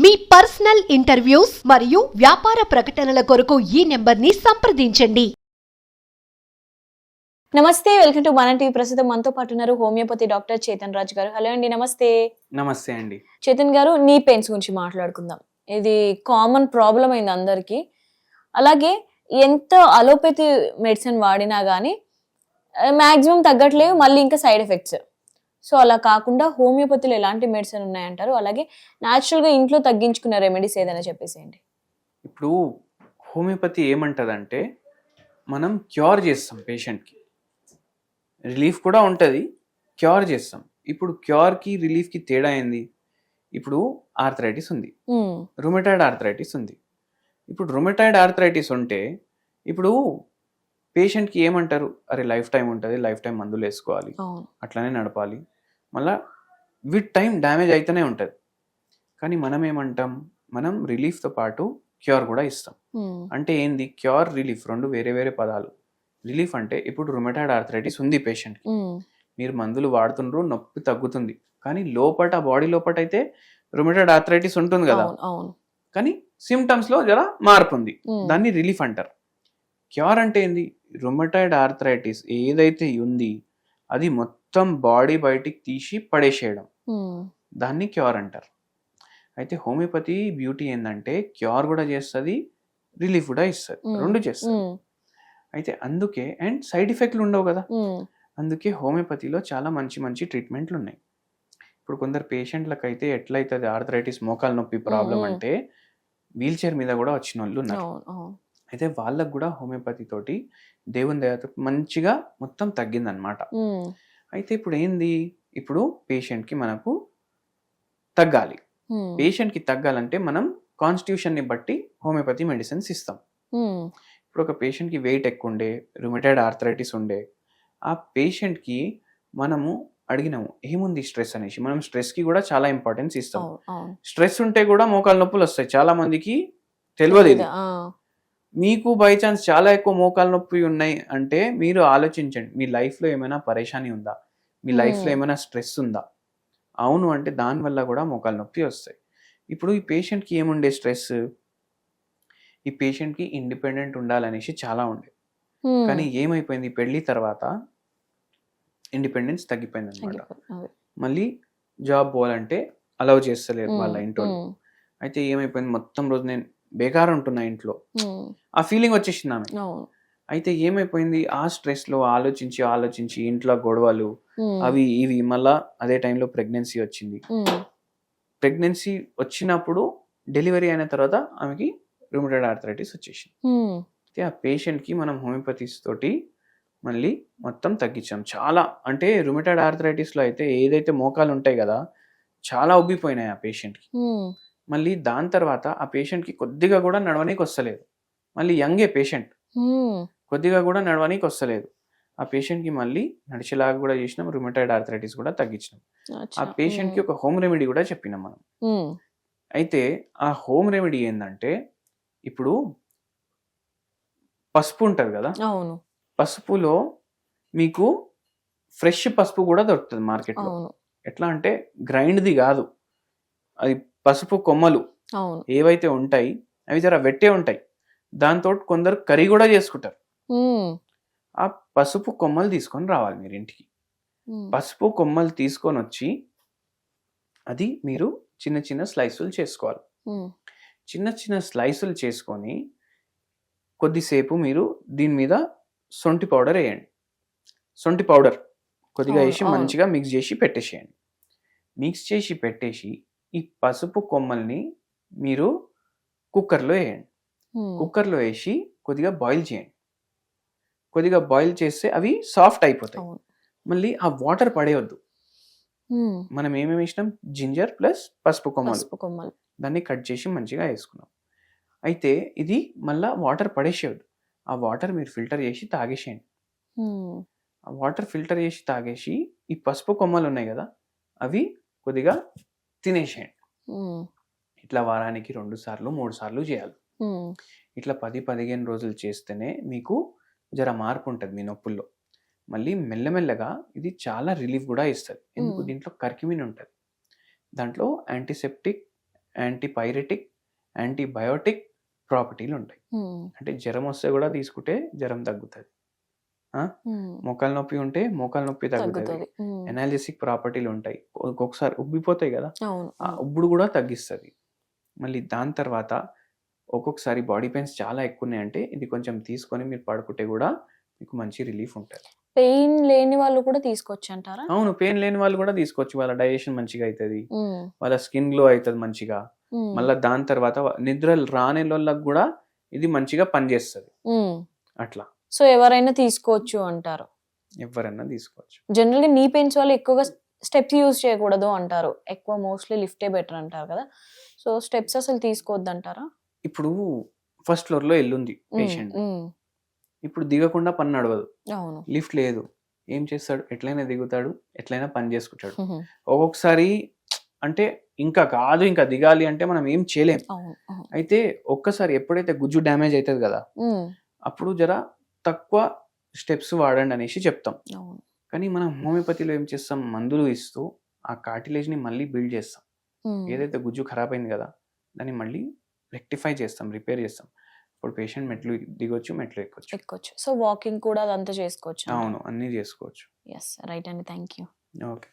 మీ personal interviews మరియు వ్యాపార ప్రకటనల కొరకు ఈ నెంబర్ని సంప్రదించండి. నమస్తే, వెల్కమ్ టు మన టీవీ. ప్రస్తుతం మనతో పాటు ఉన్నారు హోమియోపతి డాక్టర్ చేతన్ రాజ్ గారు. హలో అండి, నమస్తే. నమస్తే అండి. చేతన్ గారు, నీ పెయిన్స్ గురించి మాట్లాడుకుందాం. ఇది కామన్ ప్రాబ్లం అయింది అందరికి. అలాగే ఎంత అలోపతి మెడిసిన్ వాడినా గానీ మాక్సిమం తగ్గట్లేవు, మళ్ళీ ఇంకా సైడ్ ఎఫెక్ట్స్. సో అలా కాకుండా హోమియోపతిలో ఎలాంటి మెడిసిన్ ఉన్నాయంటారు? అలాగే న్యాచురల్గా ఇంట్లో తగ్గించుకున్న రెమెడీస్ ఏదైనా చెప్పేసేయండి. ఇప్పుడు హోమియోపతి ఏమంటదంటే మనం క్యూర్ చేస్తాం, పేషెంట్కి రిలీఫ్ కూడా ఉంటుంది, క్యూర్ చేస్తాం. ఇప్పుడు క్యూర్కి రిలీఫ్కి తేడా ఏంది? ఇప్పుడు ఆర్థరైటిస్ ఉంది, రుమటాయిడ్ ఆర్థరైటిస్ ఉంది. ఇప్పుడు రుమటాయిడ్ ఆర్థరైటిస్ ఉంటే ఇప్పుడు పేషెంట్కి ఏమంటారు, అరే లైఫ్ టైం ఉంటుంది, లైఫ్ టైం మందులు వేసుకోవాలి, అట్లనే నడపాలి, మళ్ళా విత్ టైం డ్యామేజ్ అయితేనే ఉంటుంది. కానీ మనం ఏమంటాం, మనం రిలీఫ్తో పాటు క్యూర్ కూడా ఇస్తాం. అంటే ఏంది క్యూర్, రిలీఫ్ రెండు వేరే వేరే పదాలు. రిలీఫ్ అంటే ఇప్పుడు రుమటాయిడ్ ఆర్థరైటిస్ ఉంది పేషెంట్కి, మీరు మందులు వాడుతుండ్రు, నొప్పి తగ్గుతుంది, కానీ లోపట బాడీ లోపట అయితే రుమటాయిడ్ ఆర్థరైటిస్ ఉంటుంది కదా, కానీ సిమ్టమ్స్లో జర మార్పు ఉంది, దాన్ని రిలీఫ్ అంటారు. క్యూర్ అంటే ఏంది, రుమటాయిడ్ ఆర్థరైటిస్ ఏదైతే ఉంది అది మొత్తం బాడీ బయటికి తీసి పడేసేయడం, దాన్ని క్యూర్ అంటారు. అయితే హోమియోపతి బ్యూటీ ఏంటంటే క్యూర్ కూడా చేస్తుంది, రిలీఫ్ కూడా ఇస్తుంది, రెండు చేస్తుంది. అయితే అందుకే అండ్ సైడ్ ఎఫెక్ట్లు ఉండవు కదా, అందుకే హోమియోపతిలో చాలా మంచి మంచి ట్రీట్మెంట్లు ఉన్నాయి. ఇప్పుడు కొందరు పేషెంట్లకు అయితే ఎట్లయితుంది ఆర్థరైటిస్, మోకాలు నొప్పి ప్రాబ్లం అంటే వీల్ చైర్ మీద కూడా వచ్చిన వాళ్ళు ఉన్నారు. అయితే వాళ్ళకు కూడా హోమియోపతి తోటి దేవుని దయతో మంచిగా మొత్తం తగ్గిందనమాట. అయితే ఇప్పుడు ఏంది, ఇప్పుడు పేషెంట్కి మనకు తగ్గాలి, పేషెంట్కి తగ్గాలంటే మనం కాన్స్టిట్యూషన్ని బట్టి హోమియోపతి మెడిసిన్స్ ఇస్తాం. ఇప్పుడు ఒక పేషెంట్కి వెయిట్ ఎక్కువ ఉండే, రుమటాయిడ్ ఆర్థరైటిస్ ఉండే, ఆ పేషెంట్కి మనము అడిగినాము ఏముంది స్ట్రెస్ అనేసి, మనం స్ట్రెస్కి కూడా చాలా ఇంపార్టెన్స్ ఇస్తాం. స్ట్రెస్ ఉంటే కూడా మోకాలు నొప్పులు వస్తాయి, చాలా మందికి తెలియదు ఇది. మీకు బై ఛాన్స్ చాలా ఎక్కువ మోకాలు నొప్పి ఉన్నాయి అంటే మీరు ఆలోచించండి, మీ లైఫ్లో ఏమైనా పరేషాని ఉందా, మీ లైఫ్లో ఏమైనా స్ట్రెస్ ఉందా? అవును అంటే దానివల్ల కూడా మోకాలు నొప్పి వస్తాయి. ఇప్పుడు ఈ పేషెంట్కి ఏముండే స్ట్రెస్, ఈ పేషెంట్కి ఇండిపెండెంట్ ఉండాలనేసి చాలా ఉండే, కానీ ఏమైపోయింది పెళ్లి తర్వాత ఇండిపెండెన్స్ తగ్గిపోయింది అనమాట. మళ్ళీ జాబ్ పోవాలంటే అలౌ చేస్తలేదు వాళ్ళ ఇంట్లో. అయితే ఏమైపోయింది, మొత్తం రోజు నేను బేకార్ ఉంటున్నా ఇంట్లో, ఆ ఫీలింగ్ వచ్చేసింది ఆమె. అయితే ఏమైపోయింది, ఆ స్ట్రెస్లో ఆలోచించి ఆలోచించి ఇంట్లో గొడవలు అవి ఇవి, మళ్ళా అదే టైంలో ప్రెగ్నెన్సీ వచ్చింది. ప్రెగ్నెన్సీ వచ్చినప్పుడు డెలివరీ అయిన తర్వాత ఆమెకి రుమటాయిడ్ ఆర్థరైటిస్ వచ్చేసింది. అయితే ఆ పేషెంట్కి మనం హోమియోపతిస్ తోటి మళ్ళీ మొత్తం తగ్గించాం. చాలా అంటే రుమటాయిడ్ ఆర్థరైటిస్లో అయితే ఏదైతే మోకాలు ఉంటాయి కదా చాలా ఉబ్బిపోయినాయి ఆ పేషెంట్కి. మళ్ళీ దాని తర్వాత ఆ పేషెంట్కి కొద్దిగా కూడా నడవనీకి వస్తలేదు, మళ్ళీ యంగే పేషెంట్, కొద్దిగా కూడా నడవనీకి వస్తలేదు. ఆ పేషెంట్కి మళ్ళీ నడిచేలాగా కూడా చేసినాం, రుమటాయిడ్ ఆర్థరైటిస్ కూడా తగ్గించినాం. ఆ పేషెంట్కి ఒక హోమ్ రెమెడీ కూడా చెప్పినాం మనం. అయితే ఆ హోమ్ రెమెడీ ఏంటంటే, ఇప్పుడు పసుపు ఉంటుంది కదా, పసుపులో మీకు ఫ్రెష్ పసుపు కూడా దొరుకుతుంది మార్కెట్లో. ఎట్లా అంటే గ్రైండ్ది కాదు, అది పసుపు కొమ్మలు ఏవైతే ఉంటాయి అవి జర వెట్టే ఉంటాయి, దాంతో కొందరు కర్రీ కూడా చేసుకుంటారు. ఆ పసుపు కొమ్మలు తీసుకొని రావాలి మీరు ఇంటికి. పసుపు కొమ్మలు తీసుకొని వచ్చి అది మీరు చిన్న చిన్న స్లైసులు చేసుకోవాలి. చిన్న చిన్న స్లైసులు చేసుకొని కొద్దిసేపు మీరు దీని మీద సొంటి పౌడర్ వేయండి. సొంటి పౌడర్ కొద్దిగా వేసి మంచిగా మిక్స్ చేసి పెట్టేసేయండి. మిక్స్ చేసి పెట్టేసి ఈ పసుపు కొమ్మల్ని మీరు కుక్కర్లో వేయండి. కుక్కర్లో వేసి కొద్దిగా బాయిల్ చేయండి. కొద్దిగా బాయిల్ చేస్తే అవి సాఫ్ట్ అయిపోతాయి. మళ్ళీ ఆ వాటర్ పడేయొద్దు. మనం ఏమేమి వేసినాం, జింజర్ ప్లస్ పసుపు కొమ్మలు, దాన్ని కట్ చేసి మంచిగా వేసుకున్నాం. అయితే ఇది మళ్ళా వాటర్ పడేసేయద్దు, ఆ వాటర్ మీరు ఫిల్టర్ చేసి తాగేసేయండి. ఆ వాటర్ ఫిల్టర్ చేసి తాగేసి ఈ పసుపు కొమ్మలు ఉన్నాయి కదా అవి కొద్దిగా తినేసేయండి. ఇట్లా వారానికి 2 సార్లు 3 సార్లు చేయాలి. ఇట్లా 10-15 రోజులు చేస్తేనే మీకు జర మార్పు ఉంటుంది మీ నొప్పుల్లో. మళ్ళీ మెల్లమెల్లగా ఇది చాలా రిలీఫ్ కూడా ఇస్తుంది. ఎందుకు, దీంట్లో కర్క్యూమిన్ ఉంటుంది, దాంట్లో యాంటీసెప్టిక్ యాంటీపైరెటిక్, యాంటీబయోటిక్ ప్రాపర్టీలు ఉంటాయి. అంటే జ్వరం వస్తే కూడా తీసుకుంటే జ్వరం తగ్గుతుంది. మోకాలు నొప్పి ఉంటే మోకాలు నొప్పి తగ్గుతుంది. తగ్గుతుంది. ఎనాలిసిక్ ప్రాపర్టీలు ఉంటాయి. ఒక్కొక్కసారి ఉబ్బిపోతాయి కదా, అవును. ఆ ఉబ్బుడు కూడా తగ్గిస్తుంది. మళ్ళీ దాని తర్వాత ఒక్కొక్కసారి బాడీ పెయిన్స్ చాలా ఎక్కువ ఉన్నాయంటే ఇది కొంచెం తీసుకొని మీరు పడుకుంటే కూడా మీకు మంచి రిలీఫ్ ఉంటుంది. పెయిన్ లేని వాళ్ళు కూడా తీసుకోవచ్చు అంటారా? అవును, పెయిన్ లేని వాళ్ళు కూడా తీసుకోవచ్చు. వాళ్ళ డైజెషన్ మంచిగా అవుతుంది, వాళ్ళ స్కిన్ గ్లో అవుతుంది మంచిగా. మళ్ళీ దాని తర్వాత నిద్ర రాని వాళ్ళకి కూడా ఇది మంచిగా పనిచేస్తుంది. అట్లా సో ఎవరైనా తీసుకోవచ్చు అంటారు. ఎవరైనా తీసుకోవచ్చు. జనరల్గా నీ పెయిన్స్ వాళ్ళు ఎక్కువగా స్టెప్స్ యూజ్ చేయకూడదు అంటారు, ఎక్కువ మోస్ట్లీ లిఫ్టే బెటర్ అంటారు కదా. సో స్టెప్స్ అసలు తీసుకోవద్దు అంటారా? ఇప్పుడు ఫస్ట్ ఫ్లోర్ లో ఎల్లుంది పేషెంట్, ఇప్పుడు దిగకుండా పని నడవదు, అవును. లిఫ్ట్ లేదు, ఏం చేస్తాడు? ఎట్లయినా దిగుతాడు, ఎట్లయినా పని చేసుకుంటాడు. ఒక్కొక్కసారి అంటే ఇంకా కాదు, ఇంకా దిగాలి అంటే మనం ఏం చేయలేం. అయితే ఒక్కసారి ఎప్పుడైతే గుజ్జు డ్యామేజ్ అవుతుంది కదా, అప్పుడు జర తక్కువ స్టెప్స్ వాడండి అనేసి చెప్తాం. కానీ మనం హోమియోపతిలో ఏం చేస్తాం? మందులు ఇస్తూ ఆ కార్టిలేజ్ ని మళ్ళీ బిల్డ్ చేస్తాం. ఏదైతే గుజ్జు ఖరాబ్ అయింది కదా దాన్ని మళ్ళీ రెక్టిఫై చేస్తాం, రిపేర్ చేస్తాం. ఇప్పుడు పేషెంట్ మెట్లు దిగొచ్చు, మెట్లు ఎక్కొచ్చు. సో వాకింగ్ కూడా అదంతా చేసుకోవచ్చు. అవును, అన్నీ చేసుకోవచ్చు. ఎస్, రైట్ అండి, థ్యాంక్ యూ. ఓకే.